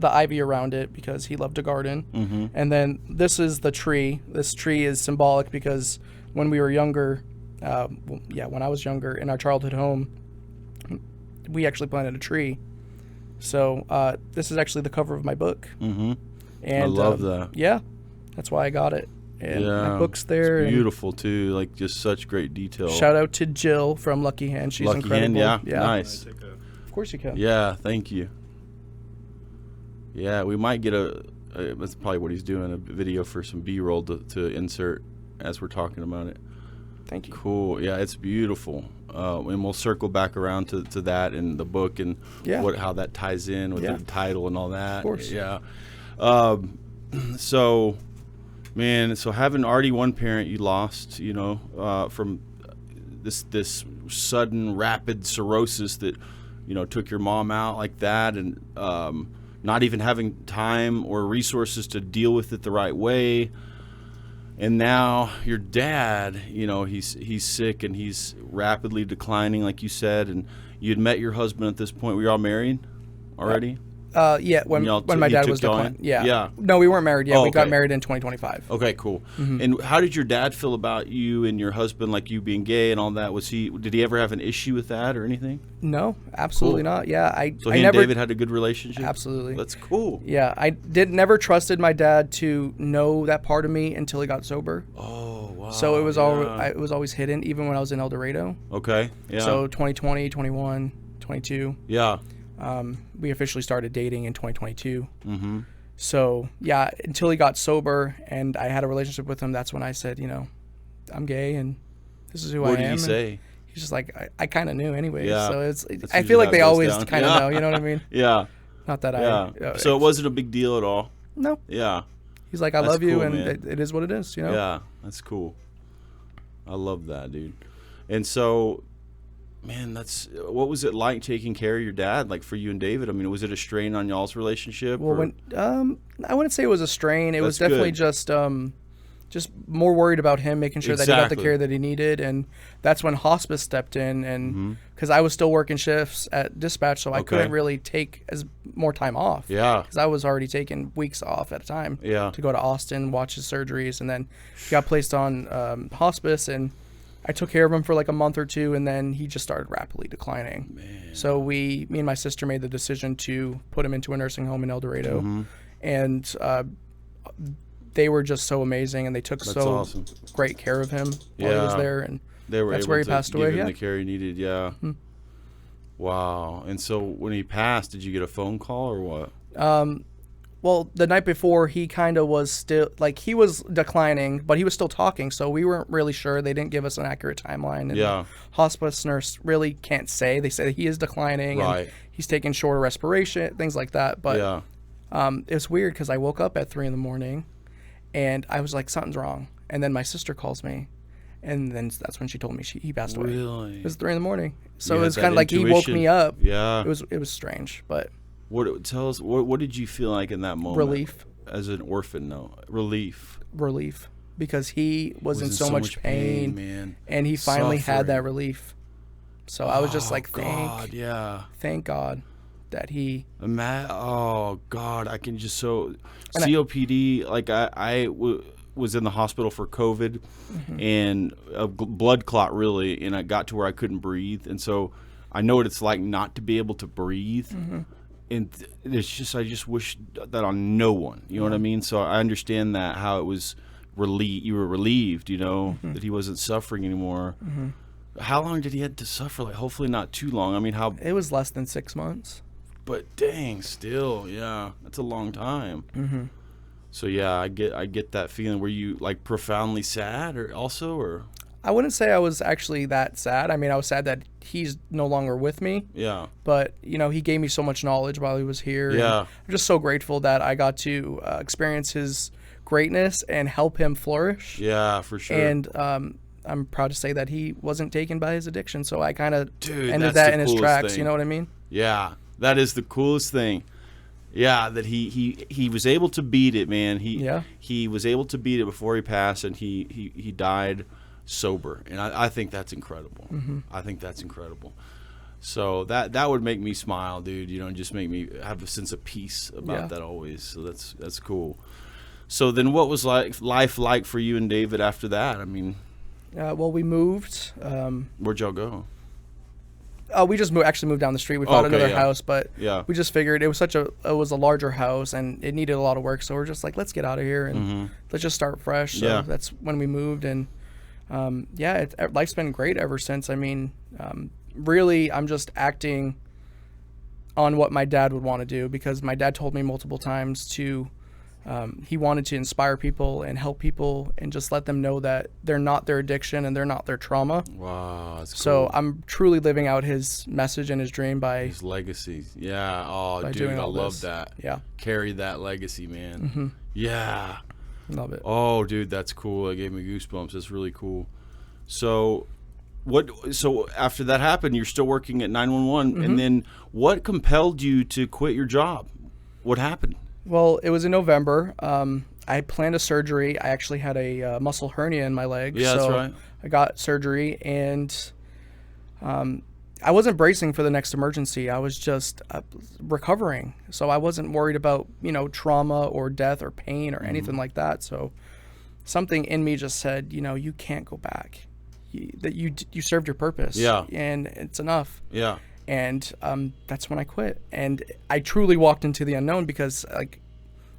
ivy around it because he loved to garden. And then this is the tree. This tree is symbolic because when we were younger, when I was younger in our childhood home, we actually planted a tree. So this is actually the cover of my book. And I love that. Yeah, that's why I got it. And my book's there. It's beautiful too, just such great detail. Shout out to Jill from Lucky Hand. She's Lucky incredible. Hand, yeah. Nice. Of course you can. Yeah, thank you. Yeah, we might get that's probably what he's doing, a video for some B-roll to insert as we're talking about it. Thank you. Cool. Yeah, it's beautiful. And we'll circle back around to that in the book and how that ties in with the title and all that. Of course. Yeah. So having already one parent you lost, from this sudden rapid cirrhosis that, took your mom out like that, and not even having time or resources to deal with it the right way. And now your dad, he's sick and he's rapidly declining, like you said, and you'd met your husband at this point. Were you all married already? When my dad was declining. Yeah. No, we weren't married yet. We got married in 2025. Okay, cool. And how did your dad feel about you and your husband, you being gay and all that? Did he ever have an issue with that or anything? No, absolutely not. Yeah, So he and David had a good relationship? Absolutely. That's cool. Yeah, I never trusted my dad to know that part of me until he got sober. Oh, wow. So it was always hidden, even when I was in El Dorado. Okay, yeah. So 2020, 21, 22. Yeah. We officially started dating in 2022. So yeah, until he got sober and I had a relationship with him, that's when I said, I'm gay and this is who I am. What did he say? He's just like, I kind of knew anyway. Yeah. So I feel like they always kind of know, you know what I mean? Yeah. Not that So it wasn't a big deal at all? No. Yeah. He's like, I love you, and it is what it is, Yeah, that's cool. I love that, dude. And so, man, what was it like taking care of your dad, for you and David? I mean, was it a strain on y'all's relationship? Well, I wouldn't say it was a strain. It was definitely just more worried about him, making sure that he got the care that he needed, and that's when hospice stepped in, and because I was still working shifts at dispatch, so I couldn't really take more time off. Yeah, because I was already taking weeks off at a time. Yeah, to go to Austin, watch his surgeries, and then he got placed on hospice, and I took care of him for a month or two, and then he just started rapidly declining. Man. So me and my sister made the decision to put him into a nursing home in El Dorado, and they were just so amazing, and they took awesome. Great care of him while he was there, and that's where he passed away. Give him the care he needed. Yeah. Wow. And so when he passed, did you get a phone call or what? Well, the night before, he kind of was still, he was declining, but he was still talking, so we weren't really sure. They didn't give us an accurate timeline. And the hospice nurse really can't say. They say that he is declining, and he's taking shorter respiration, things like that. But it was weird because I woke up at 3 a.m, and I was like, something's wrong. And then my sister calls me, and then that's when she told me he passed away. Really? It was 3 a.m. So it was kind of like he woke me up. Yeah. It was strange, but... Tell us, what did you feel like in that moment? Relief. As an orphan, no. Relief. because he was in so much pain, man. and he finally had Suffering. that relief. So I was just like, God, yeah. thank God that he. Oh God, I can just COPD. Like was in the hospital for COVID, and a blood clot really, and I got to where I couldn't breathe, and so I know what it's like not to be able to breathe. And it's just, I just wish that on no one, you know what I mean? So I understand that, how it was you were relieved, you know, that he wasn't suffering anymore. How long did he have to suffer? Like, hopefully not too long. I mean, it was less than 6 months. But dang, still, yeah, that's a long time. So yeah, I get that feeling. Were you like profoundly sad or? I wouldn't say I was actually that sad. I mean, I was sad that he's no longer with me. Yeah. But, you know, he gave me so much knowledge while he was here. Yeah. I'm just so grateful that I got to experience his greatness and help him flourish. Yeah, for sure. And I'm proud to say that he wasn't taken by his addiction. So I kind of ended that's that the in his coolest tracks. thing. You know what I mean? Yeah, that is the coolest thing. Yeah, that he was able to beat it, man. He was able to beat it before he passed, and he died sober, and I think that's incredible. I think that's incredible. So that would make me smile, dude. You know, and just make me have a sense of peace about that always. So that's cool. So then, what was life like for you and David after that? I mean, well, we moved. Where'd y'all go? We just moved down the street. We bought another house, but we just figured it was a larger house and it needed a lot of work. So we're just like, let's get out of here and let's just start fresh. So that's when we moved, and life's been great ever since. I mean, really, I'm just acting on what my dad would want to do, because my dad told me multiple times he wanted to inspire people and help people and just let them know that they're not their addiction and they're not their trauma. Wow, that's cool. So I'm truly living out his message and his dream by his legacy. Yeah. Oh, dude, I love that. Yeah. Carry that legacy, man. Yeah. Love it. Oh, dude, that's cool. It gave me goosebumps. That's really cool. So after that happened, you're still working at 911, and then what compelled you to quit your job? What happened? Well, it was in November. I planned a surgery. I actually had a muscle hernia in my leg. Yeah, so that's right. I got surgery, and I wasn't bracing for the next emergency. I was just recovering. So I wasn't worried about, trauma or death or pain or anything like that. So something in me just said, you can't go back. You served your purpose. Yeah. And it's enough. Yeah. And that's when I quit. And I truly walked into the unknown, because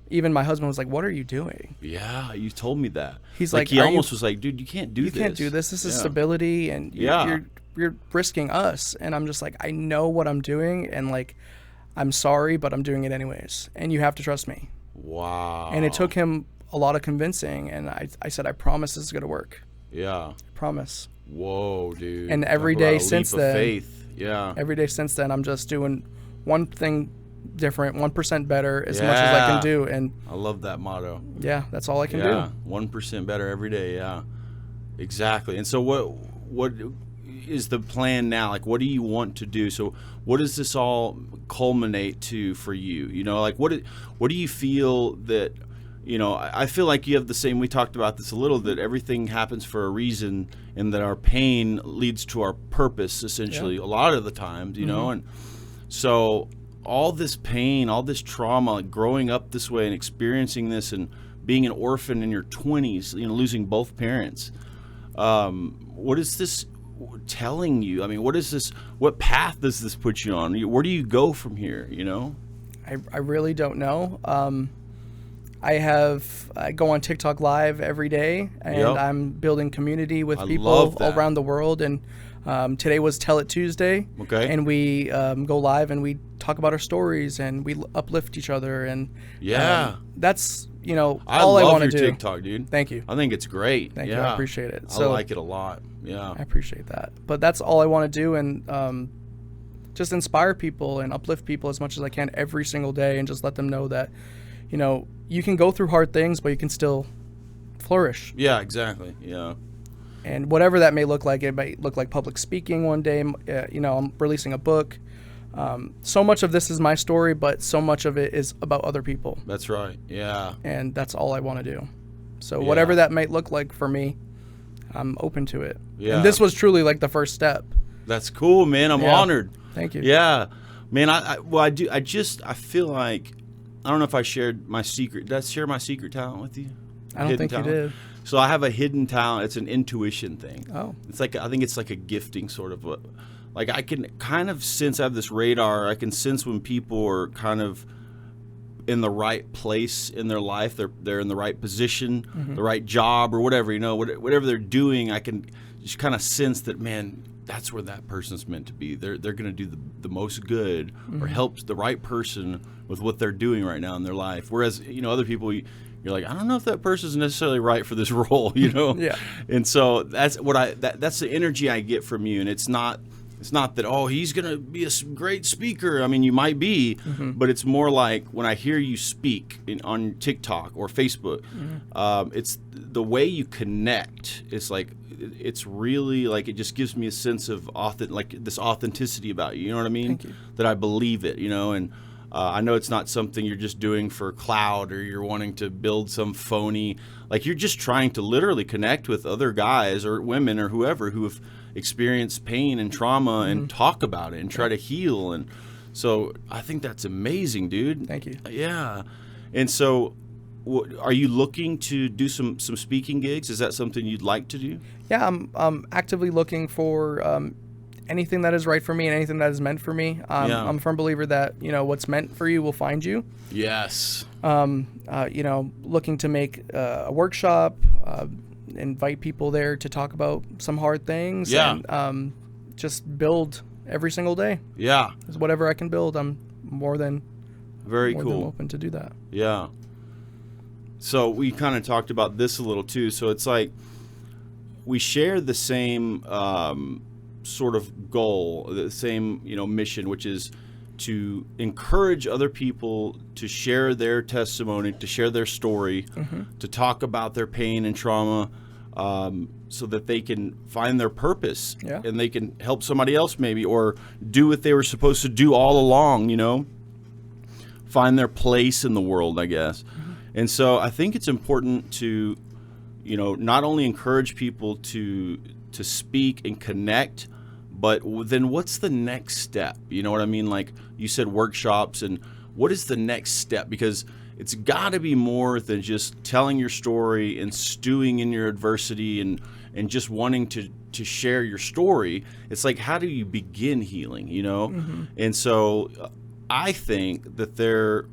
even my husband was like, "What are you doing?" Yeah, you told me that. He's like, he almost was like, "Dude, you can't do this. You can't do this. This is stability, and you're risking us." And I'm just like, I know what I'm doing, and I'm sorry, but I'm doing it anyways. And you have to trust me. Wow. And it took him a lot of convincing, and I said, I promise this is gonna work. Yeah. I promise. Whoa, dude. And every day since then, faith. Yeah. Every day since then, I'm just doing one thing different, 1% better, as much as I can do. And I love that motto. Yeah, that's all I can do. 1% better every day. Yeah, exactly. And so what is the plan now? Like, what do you want to do? So what does this all culminate to for you? What do you feel that, I feel like you have the same, we talked about this a little, that everything happens for a reason, and that our pain leads to our purpose, essentially, a lot of the times, and so all this pain, all this trauma, growing up this way and experiencing this, and being an orphan in your 20s, losing both parents, what is this telling you? I mean, what path does this put you on? Where do you go from here, I really don't know. I go on TikTok live every day, and I'm building community with people all around the world. And today was Tell It Tuesday. Okay. And we go live and we talk about our stories and we uplift each other. And that's all I want to do. I love your TikTok, dude. Thank you. I think it's great. Thank you. I appreciate it. I like it a lot. Yeah. I appreciate that. But that's all I want to do, and just inspire people and uplift people as much as I can every single day, and just let them know that you can go through hard things, but you can still flourish. Yeah, exactly. Yeah. And whatever that may look like, it might look like public speaking one day. I'm releasing a book. So much of this is my story, but so much of it is about other people. That's right. Yeah. And that's all I want to do. So Yeah. whatever that might look like for me, I'm open to it. Yeah. And this was truly like the first step. That's cool, man. I'm Yeah. honored. Thank you. Yeah, man. I feel like, I don't know if I shared my secret. Did I share my secret talent with you? I don't Hidden think talent? you did. So I have a hidden talent. It's an intuition thing. Oh. It's like, I think it's like a gifting sort of. Like I can kind of sense, I have this radar. I can sense when people are kind of in the right place in their life. They're in the right position, the right job or whatever, whatever they're doing. I can just kind of sense that, man, that's where that person's meant to be. They're going to do the most good or help the right person with what they're doing right now in their life. Whereas, other people, you're like, I don't know if that person's necessarily right for this role, Yeah. And so that's what that's the energy I get from you. And it's not that, oh, he's going to be a great speaker. I mean, you might be, but it's more like when I hear you speak on TikTok or Facebook, it's the way you connect. It's like, it's really like, it just gives me a sense of this authenticity about you. You know what I mean? Thank you. That I believe it, and I know it's not something you're just doing for clout or you're wanting to build some phony, like you're just trying to literally connect with other guys or women or whoever who have experienced pain and trauma and talk about it and try to heal. And so I think that's amazing, dude. Thank you. Yeah. And so are you looking to do some speaking gigs? Is that something you'd like to do? Yeah, I'm actively looking for anything that is right for me and anything that is meant for me. I'm a firm believer that, what's meant for you will find you. Yes. Looking to make a workshop, invite people there to talk about some hard things. Yeah. And just build every single day. Yeah. Whatever I can build, I'm more than open to do that. Yeah. So we kind of talked about this a little too. So it's like we share the same sort of goal, the same, mission, which is to encourage other people to share their testimony, to share their story, to talk about their pain and trauma, so that they can find their purpose and they can help somebody else maybe, or do what they were supposed to do all along, find their place in the world, I guess. And so I think it's important to, not only encourage people to speak and connect, but then what's the next step? You know what I mean? Like you said, workshops, and what is the next step? Because it's got to be more than just telling your story and stewing in your adversity and just wanting to share your story. It's like, how do you begin healing, And so I think that there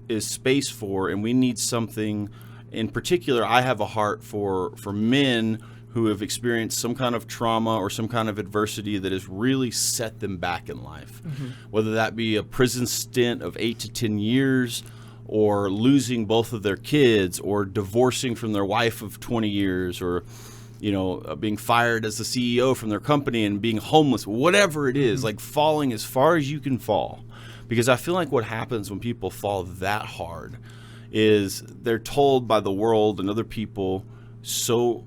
is space for, and we need something in particular. I have a heart for men who have experienced some kind of trauma or some kind of adversity that has really set them back in life, whether that be a prison stint of 8 to 10 years, or losing both of their kids, or divorcing from their wife of 20 years, or being fired as the CEO from their company and being homeless, whatever it is, like falling as far as you can fall. Because I feel like what happens when people fall that hard is they're told by the world and other people so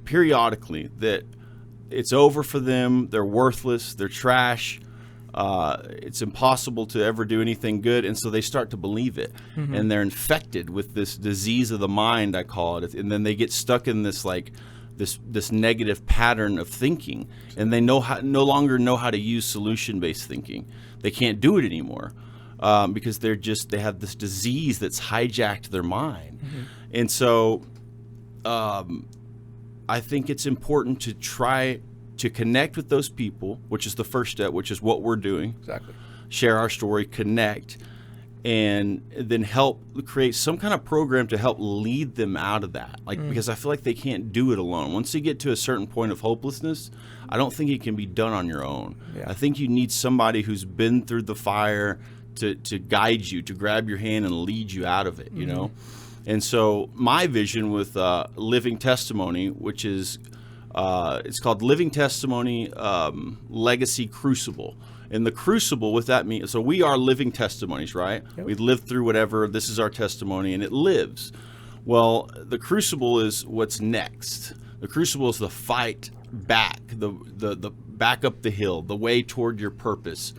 periodically that it's over for them, they're worthless, they're trash, it's impossible to ever do anything good, and so they start to believe it, and they're infected with this disease of the mind, I call it, and then they get stuck in this this negative pattern of thinking, and they no longer know how to use solution-based thinking. They can't do it anymore because they have this disease that's hijacked their mind, and so I think it's important to try to connect with those people, which is the first step, which is what we're doing. Exactly. Share our story, connect, and then help create some kind of program to help lead them out of that. Because I feel like they can't do it alone. Once you get to a certain point of hopelessness, I don't think it can be done on your own. Yeah. I think you need somebody who's been through the fire to guide you, to grab your hand and lead you out of it, And so my vision with Living Testimony, which is, it's called Living Testimony Legacy Crucible. And the crucible, what that means, so we are living testimonies, right? Yep. We lived through whatever, this is our testimony, and it lives. Well, the crucible is what's next. The crucible is the fight back, the back up the hill, the way toward your purpose,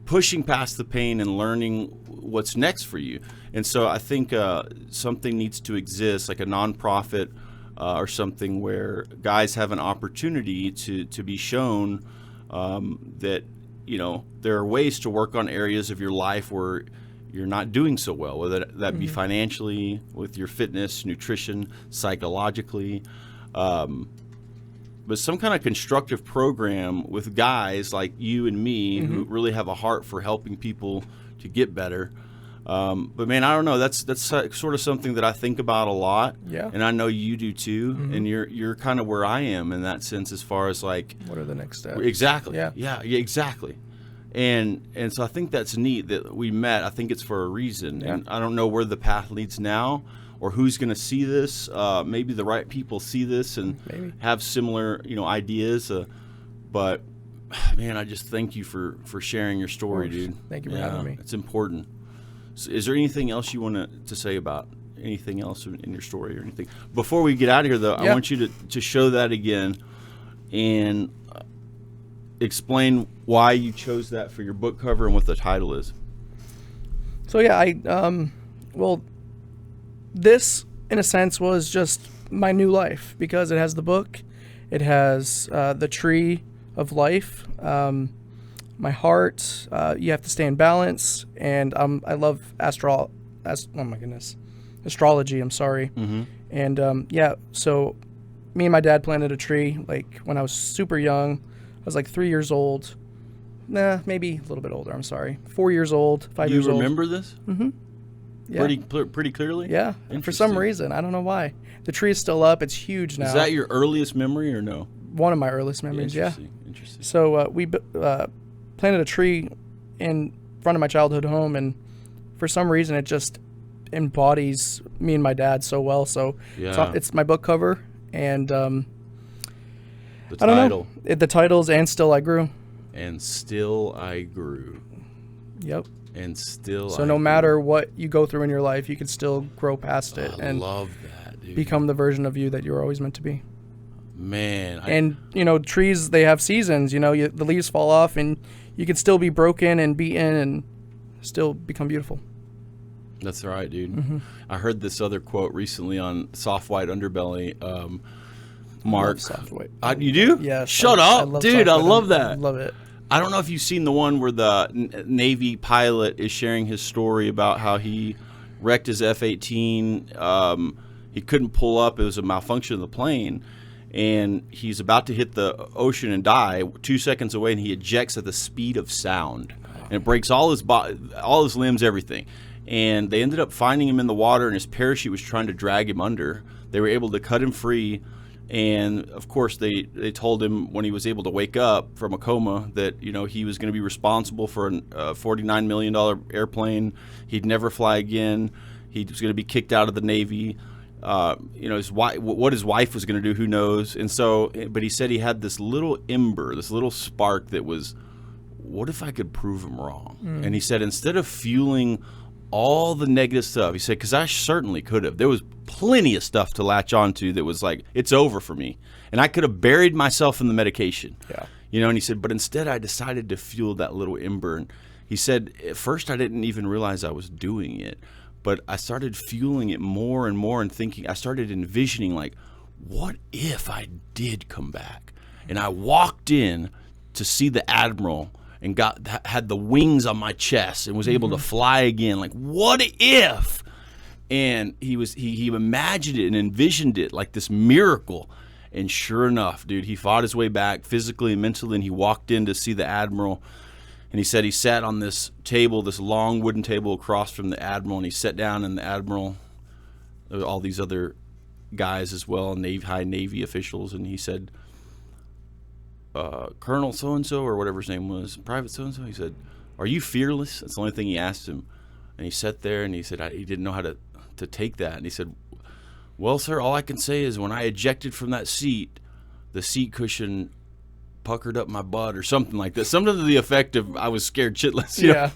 pushing past the pain and learning what's next for you. And so I think something needs to exist, like a nonprofit or something where guys have an opportunity to be shown that, you know, there are ways to work on areas of your life where you're not doing so well, whether that be financially, with your fitness, nutrition, psychologically, but some kind of constructive program with guys like you and me who really have a heart for helping people to get better. But man, I don't know. That's sort of something that I think about a lot. Yeah. And I know you do too. And you're kind of where I am in that sense, as far as like, What are the next steps? exactly. Yeah. Yeah, exactly. And so I think that's neat that we met. I think it's for a reason. Yeah. And I don't know where the path leads now, or who's going to see this. Maybe the right people see this and Maybe. have similar, you know, ideas. But man, I just thank you for sharing your story, dude. Thank you for having me. It's important. So is there anything else you want to say about anything else in your story or anything? Before we get out of here, though, I want you to show that again and explain why you chose that for your book cover and what the title is. So yeah, well, this in a sense was just my new life, because it has the book, it has the tree of life, my heart. You have to stay in balance, and I love astrology. I'm sorry. And yeah, so me and my dad planted a tree like when I was super young. I was like 3 years old. Maybe a little bit older. I'm sorry. 4 years old, 5 years old. You remember this? Yeah. Pretty clearly? Yeah. And for some reason, I don't know why. The tree is still up. It's huge now. Is that your earliest memory or no? One of my earliest memories, yeah. Interesting. So we planted a tree in front of my childhood home, and for some reason it just embodies me and my dad so well. So it's my book cover, and The I don't title. know. The title's And Still I Grew. And Still I Grew. Yep. And still So I no grew. matter what you go through in your life, you can still grow past it I and love that, dude. become the version of you that you were always meant to be. Man. And, you know, trees, they have seasons. You know, the leaves fall off, and you can still be broken and beaten and still become beautiful. That's right, dude. I heard this other quote recently on Soft White Underbelly. Mark. Soft White. You do? Yes. Shut I up, love dude. I Soft White. love that. I love it. I don't know if you've seen the one where the Navy pilot is sharing his story about how he wrecked his F-18. He couldn't pull up. It was a malfunction of the plane. And he's about to hit the ocean and die 2 seconds away, and he ejects at the speed of sound. And it breaks all his limbs, everything. And they ended up finding him in the water, and his parachute was trying to drag him under. They were able to cut him free. And of course, they told him when he was able to wake up from a coma that, you know, he was going to be responsible for a $49 million airplane. He'd never fly again. He was going to be kicked out of the Navy. You know, what his wife was going to do, who knows? And so, but he said he had this little ember, this little spark that was, what if I could prove him wrong? And he said, instead of fueling all the negative stuff, he said, because I certainly could have. There was plenty of stuff to latch onto that was like, it's over for me. And I could have buried myself in the medication. Yeah. You know, and he said, but instead I decided to fuel that little ember. And he said, at first I didn't even realize I was doing it, but I started fueling it more and more and thinking, I started envisioning, like, what if I did come back? And I walked in to see the Admiral and had the wings on my chest and was able to fly again. Like, what if? And he imagined it and envisioned it like this miracle. And sure enough, dude, he fought his way back physically and mentally, and he walked in to see the Admiral. And he said he sat on this table, this long wooden table across from the Admiral, and he sat down, and the Admiral, all these other guys as well, high Navy officials, and he said, Colonel so-and-so, or whatever his name was, Private so-and-so, he said, are you fearless? That's the only thing he asked him. And he sat there, and he said he didn't know how to take that. And he said, well, sir, all I can say is when I ejected from that seat, the seat cushion puckered up my butt or something like that. Something to the effect of I was scared shitless. You know?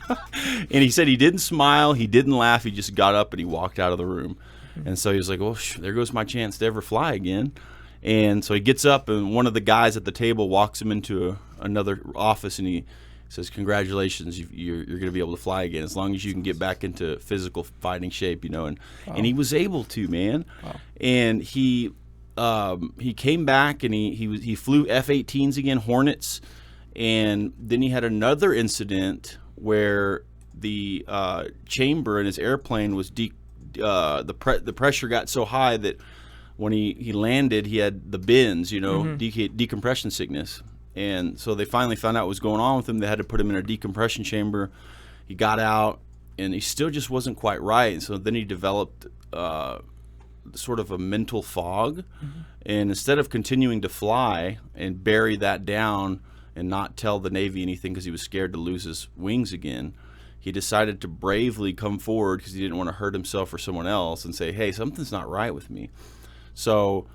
And he said he didn't smile, he didn't laugh, he just got up and he walked out of the room. And so he was like, well, there goes my chance to ever fly again. And so he gets up, and one of the guys at the table walks him into another office, and says, congratulations, you're going to be able to fly again as long as you can get back into physical fighting shape, you know. And he was able to, man. Wow. And he came back and he flew F-18s again, Hornets. And then he had another incident where the chamber in his airplane was the pressure got so high that when he landed, he had the bends, you know, decompression sickness. And so they finally found out what was going on with him. They had to put him in a decompression chamber. He got out, and he still just wasn't quite right. And so then he developed sort of a mental fog. And instead of continuing to fly and bury that down and not tell the Navy anything because he was scared to lose his wings again, he decided to bravely come forward because he didn't want to hurt himself or someone else and say, hey, something's not right with me. So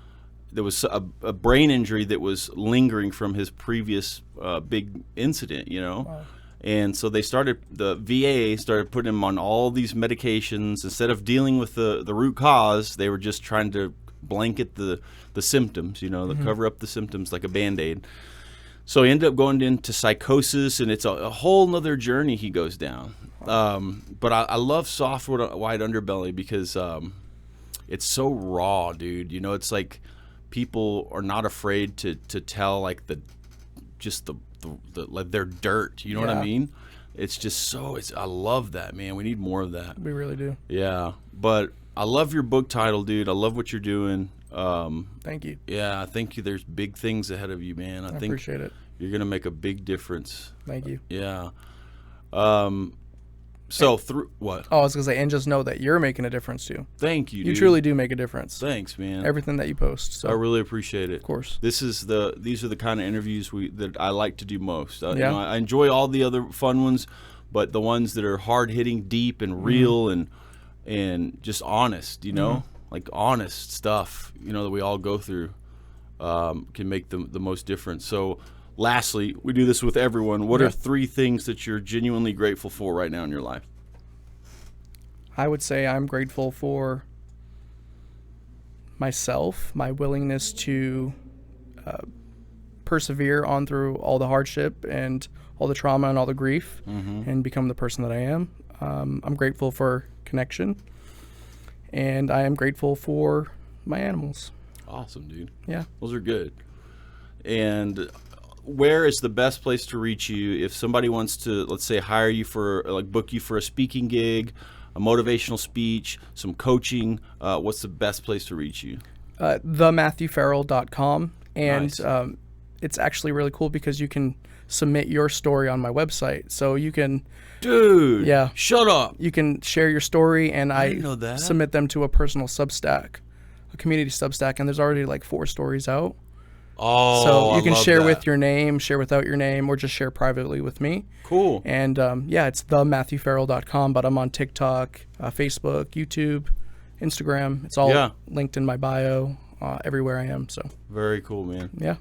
there was a brain injury that was lingering from his previous big incident, you know. Wow. And so the VA started putting him on all these medications. Instead of dealing with the root cause, they were just trying to blanket the symptoms, you know, cover up the symptoms like a Band-Aid. So he ended up going into psychosis, and it's a whole nother journey he goes down. But I love Soft White Underbelly because it's so raw, dude. You know, it's like people are not afraid to tell like the like their dirt. You know what I mean? It's just so. I love that, man. We need more of that. We really do. Yeah, but I love your book title, dude. I love what you're doing. Thank you. Yeah, I think there's big things ahead of you, man. I think appreciate it. You're gonna make a big difference. Thank you. Yeah. So through what? Oh, I was gonna say, and just know that you're making a difference too. Thank you. You dude. truly do make a difference. Thanks, man. Everything that you post. So. I really appreciate it. Of course. These are the kind of interviews that I like to do most. You Yeah. know, I enjoy all the other fun ones, but the ones that are hard hitting, deep, and real, and just honest. You know, like honest stuff. You know that we all go through can make the most difference. So. Lastly, we do this with everyone. What are 3 things that you're genuinely grateful for right now in your life? I would say I'm grateful for myself, my willingness to persevere on through all the hardship and all the trauma and all the grief and become the person that I am. I'm grateful for connection, and I am grateful for my animals. Awesome, dude. Yeah. Those are good. And where is the best place to reach you if somebody wants to, let's say, hire you for, like, book you for a speaking gig, a motivational speech, some coaching? What's the best place to reach you? TheMatthewFarrell.com. And Nice. It's actually really cool because you can submit your story on my website. So you can, Dude. Yeah. Shut up. you can share your story, and I didn't know that. submit them to a personal Substack, a community Substack, and there's already like 4 stories out. Oh, So you I can love share that. with your name, share without your name, or just share privately with me. Cool. And it's TheMatthewFarrell.com, but I'm on TikTok, Facebook, YouTube, Instagram. It's all linked in my bio, everywhere I am. So Very cool, man. yeah,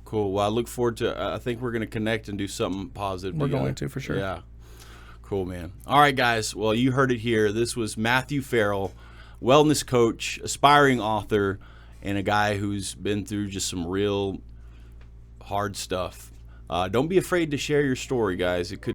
Cool. Well, I look forward to. I think we're going to connect and do something positive. we're together. going to for sure. Yeah. Cool, man. All right, guys. Well, you heard it here. This was Matthew Farrell, wellness coach, aspiring author, and a guy who's been through just some real hard stuff. Don't be afraid to share your story, guys. It could